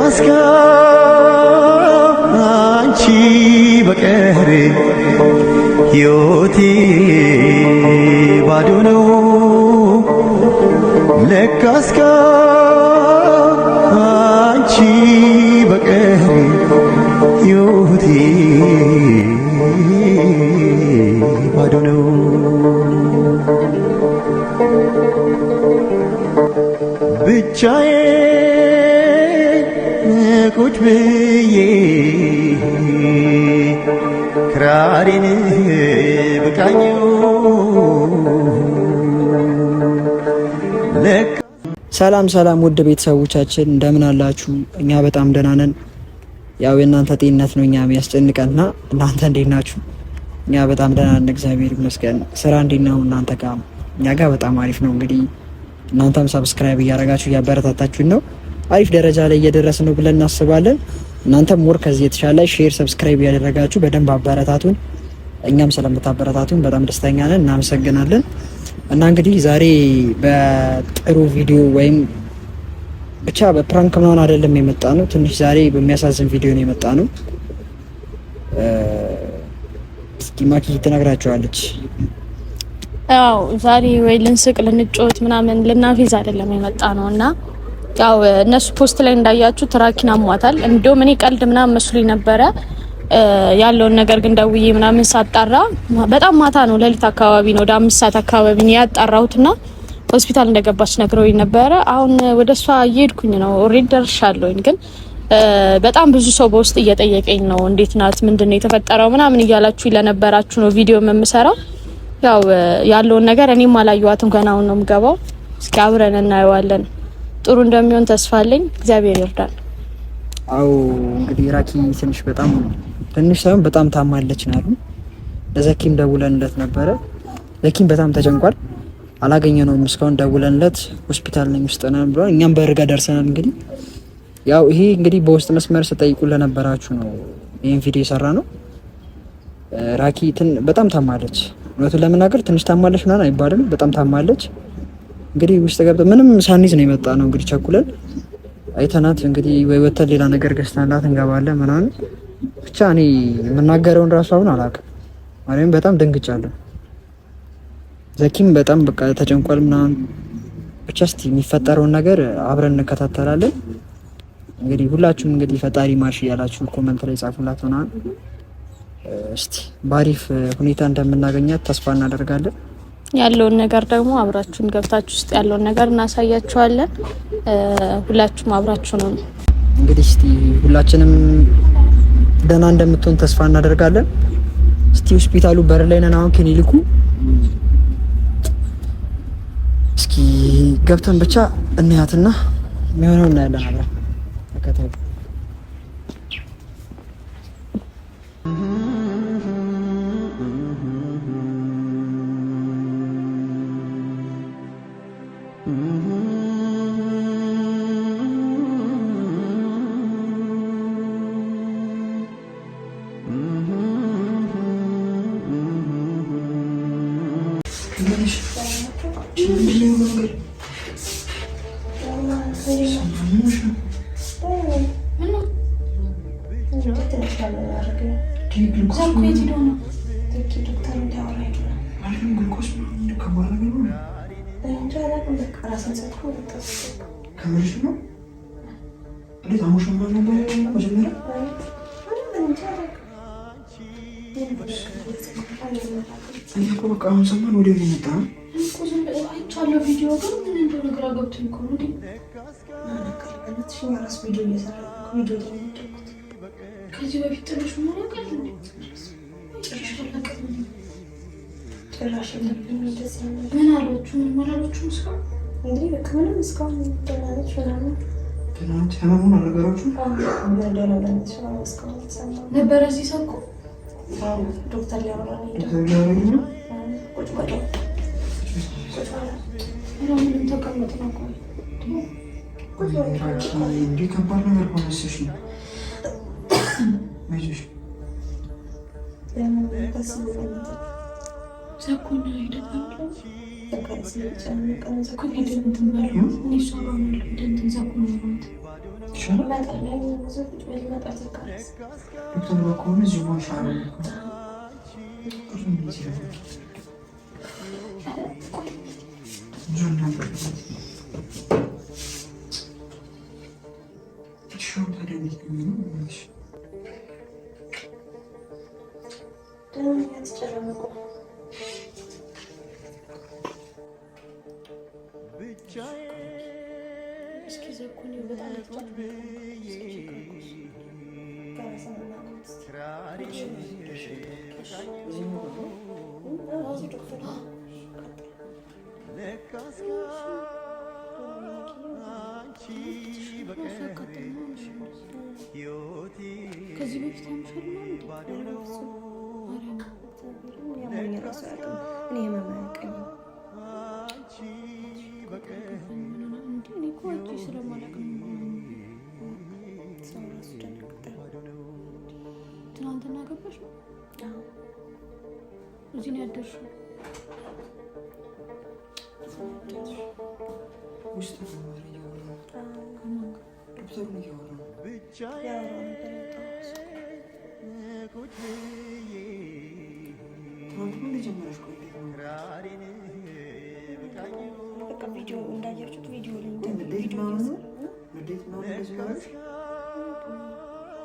ለካስ አንቺ በቀር ሕይወቴ ባዶ ነው። ለካስ አንቺ በቀር ሕይወቴ ባዶ ነው። ብቻዬን ቁጭ ብዬ ክራሬን ብቃኘው ሰላም ሰላም ውድ ቤተሰቦቻችን እንደምን አላችሁ? እኛ በጣም ደህና ነን። ያው የእናንተ ጤንነት ነው እኛ የሚያስጨንቀንና እናንተ እንዴት ናችሁ? እኛ በጣም ደህና ነን፣ እግዚአብሔር ይመስገን። ስራ እንዴት ነው እናንተ ጋር? እኛ ጋር በጣም አሪፍ ነው። እንግዲህ እናንተም ሰብስክራይብ እያደረጋችሁ እያበረታታችሁን ነው። አሪፍ ደረጃ ላይ እየደረስን ነው ብለን እናስባለን። እናንተም ሞር ከዚህ የተሻለ ሼር፣ ሰብስክራይብ እያደረጋችሁ በደንብ አበረታቱን። እኛም ስለምታበረታቱን በጣም ደስተኛ ነን፣ እናመሰግናለን። እና እንግዲህ ዛሬ በጥሩ ቪዲዮ ወይም ብቻ በፕራንክ ምናምን አይደለም የመጣ ነው። ትንሽ ዛሬ በሚያሳዝን ቪዲዮ ነው የመጣ ነው። እስኪ ማኪ ትነግራቸዋለች። ያው ዛሬ ወይ ልንስቅ ልንጮት ምናምን ልናፊዝ አይደለም የመጣ ነው እና ያው እነሱ ፖስት ላይ እንዳያችሁ ትራኪን አሟታል። እንደውም እኔ ቀልድ ምናምን መስሎኝ ነበረ ያለውን ነገር ግን ደውዬ ምናምን ሳጣራ በጣም ማታ ነው፣ ሌሊት አካባቢ ነው፣ ወደ 5 ሰዓት አካባቢ ነው ያጣራሁትና ሆስፒታል እንደገባች ነግረውኝ ነበረ። አሁን ወደሷ እየሄድኩኝ ነው። ኦሬዲ ደርሻለሁኝ። ግን በጣም ብዙ ሰው በውስጥ እየጠየቀኝ ነው፣ እንዴት ናት፣ ምንድነው የተፈጠረው ምናምን እያላችሁ ለነበራችሁ ነው ቪዲዮ የምሰራው። ያው ያለውን ነገር እኔም አላየኋትም፣ ገና አሁን ነው የምገባው። እስኪ አብረን እናየዋለን። ጥሩ እንደሚሆን ተስፋ አለኝ። እግዚአብሔር ይርዳል። አው እንግዲህ ራኪ ትንሽ ሳይሆን በጣም ታማለች ነው ያሉ። ለዘኪም ደውለንለት ነበረ። ዘኪም በጣም ተጨንቋል። አላገኘነውም እስካሁን። ደውለንለት ሆስፒታል ነኝ ውስጥ ነን ብሏል። እኛም በርጋ ደርሰናል። እንግዲህ ያው ይሄ እንግዲህ በውስጥ መስመር ስጠይቁ ለነበራችሁ ነው ይሄን ቪዲዮ የሰራ ነው። ራኪ በጣም ታማለች። እውነቱን ለመናገር ትንሽ ታማለች ምናምን አይባልም፣ በጣም ታማለች። እንግዲህ ውስጥ ገብተን ምንም ሳንይዝ ነው የመጣ ነው። እንግዲህ ቸኩለን አይተናት እንግዲህ ወይ ወተን ሌላ ነገር ገዝተንላት እንገባለን ምናምን። ብቻ እኔ የምናገረውን ራሱ አሁን አላውቅም። ማርያም በጣም ደንግጫለሁ። ዘኪም በጣም በቃ ተጨንቋል ምናምን። ብቻ እስቲ የሚፈጠረውን ነገር አብረን እንከታተላለን። እንግዲህ ሁላችሁም እንግዲህ ፈጣሪ ማርሽ እያላችሁ ኮመንት ላይ ጻፉላት ምናምን። እስቲ ባሪፍ ሁኔታ እንደምናገኛት ተስፋ እናደርጋለን። ያለውን ነገር ደግሞ አብራችሁን ገብታችሁ ውስጥ ያለውን ነገር እናሳያችኋለን። ሁላችሁም አብራችሁ ነው እንግዲህ እስቲ ሁላችንም ደህና እንደምትሆን ተስፋ እናደርጋለን። እስቲ ሆስፒታሉ በር ላይ ነን አሁን ክሊኒኩ። እስኪ ገብተን ብቻ እናያትና የሚሆነው እናያለን አብረን ተከታተሉ። ከዚህ በፊት ጥሩሽ ምን ያውቃል እንዴ? ጭራሽ ምን አላችሁ? ምን አላችሁ? እስካሁን እንግዲህ በከመለም እስካሁን ደህናነች ምናምን ትናንት ህመሙን አልነገራችሁም? ነበረ እዚህ ሰው እኮ ዶክተር ሊያወራ ነው። ቁጭ በል ምንም ተቀመጥ ነው እኮ እንዴ ከባድ ነገር ሆነስሽ ነው። አይዞሽ ዘኩን አይደለም ዘኩን ሄደን እንትን በለው እኔ እሷ ጋር ነው እንትን ዘኩን ያሉት ይመጣል ይመጣል ዘካሪያስ ዶክተር በኮነ እዚሁ ማሻለ እስኪ ዘኩን በጣም ከዚህ በፊት ትናንትና ገባሽ ነው እዚህ ነው ያደርሽው ውስጥ ቪዲዮ እንዳያችሁት ቪዲዮ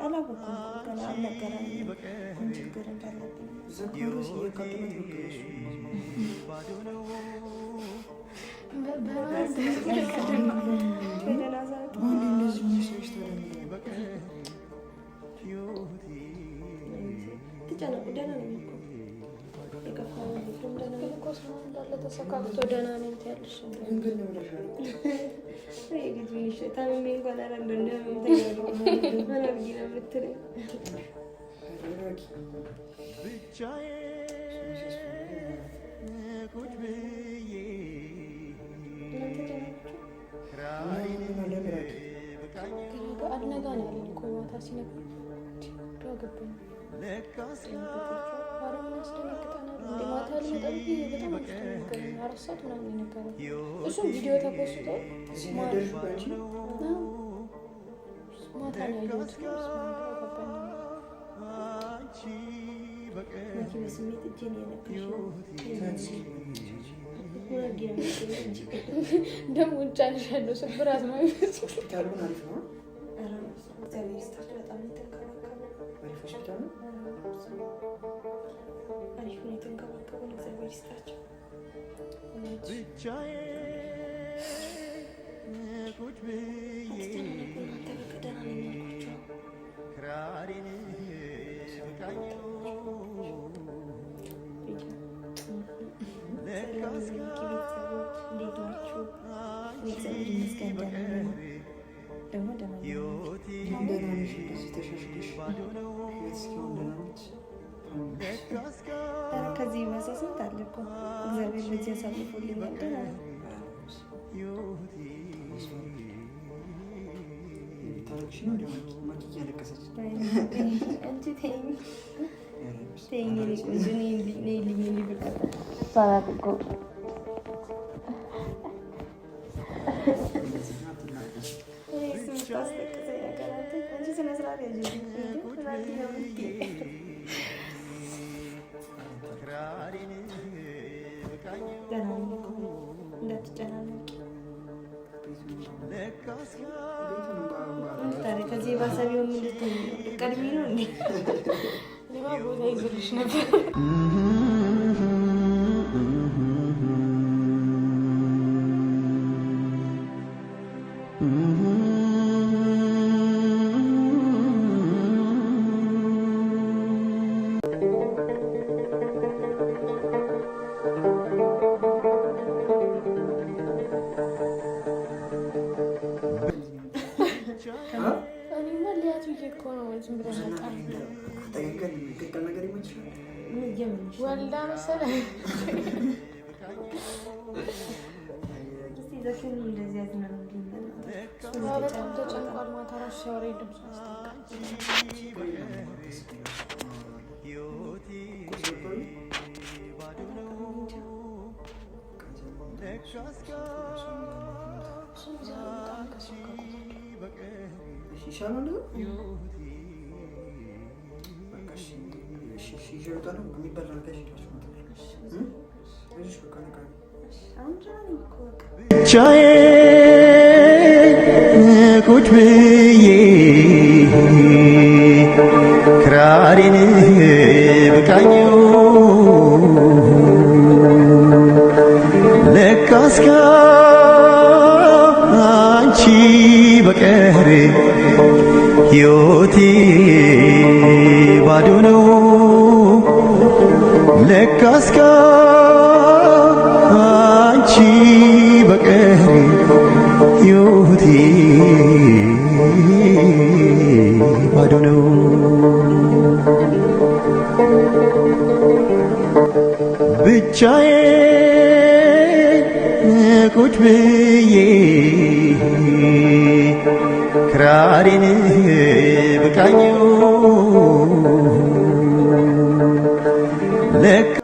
አላወኩም ገና አልነገረኝም ችግር እንዳለብኝ ተሰካክቶ ደህና ነኝ ትያለሽ ታምሜ እንኳን አልነጋ ነው ያለኝ እኮ ማታ ሲነግረኝ ግራ ገባኝ። ማታ ልመጣ በጣም አስጨነቀኝ። 4 ሰዓት ምናምን የነበረው እሱም ቪዲዮ ተፖስቶ ማታ ነው ያየሁት። ደግሞ ውጭ አልሻለሁ ስብራት ነው ከዚህ መሳሰት አለ እኮ እግዚአብሔር በዚህ ያሳልፎልኛል። ከዚህ ባሰቢው ምን ልትቀድሚ ነው እንዴ? ቦታ ይዝልሽ ነበር። ወልዳ መሰለኝ በጣም ተጨንቋል። ማታ እራሱ ሲያወራኝ ድምፁ አስጠቃ ብቻዬን ቁጭ ብዬ ክራሬን ብቃኘው ለካስ ካንቺ በቀር ሕይወቴ ባዶ ነው። ለካስ ካንቺ በቀር ሕይወቴ ባዶ ነው። ብቻዬን ቁጭ ብዬ ክራሬን ብቃኘው ለካ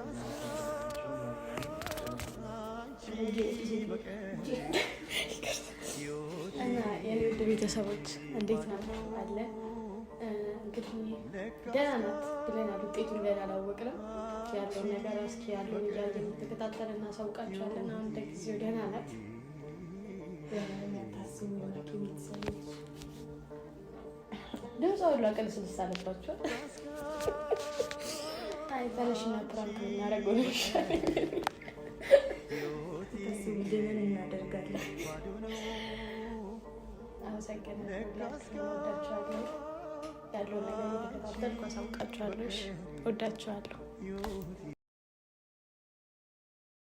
ቤተሰቦች እንዴት ናቸው? አለ እንግዲህ ደህና ናት ብለናል። ውጤቱን ገና አላወቅንም። ያለውን ነገር እስኪ ያለውን እያየ የምትከታተል እናሳውቃችኋለን። አሁን ለጊዜው ደህና ናት። ድምፅ ሁሉ አቅልስልስ አለባቸዋል። አይ ተነሽና ፕራንክ የምናደርገው ነው ይሻለኝ። ምን እናደርጋለን? አመሰግናለሁ። ወዳችኋለሁ። ያለውን ነገር እየተከታተልኩ አሳውቃችኋለሁ። ወዳችኋለሁ።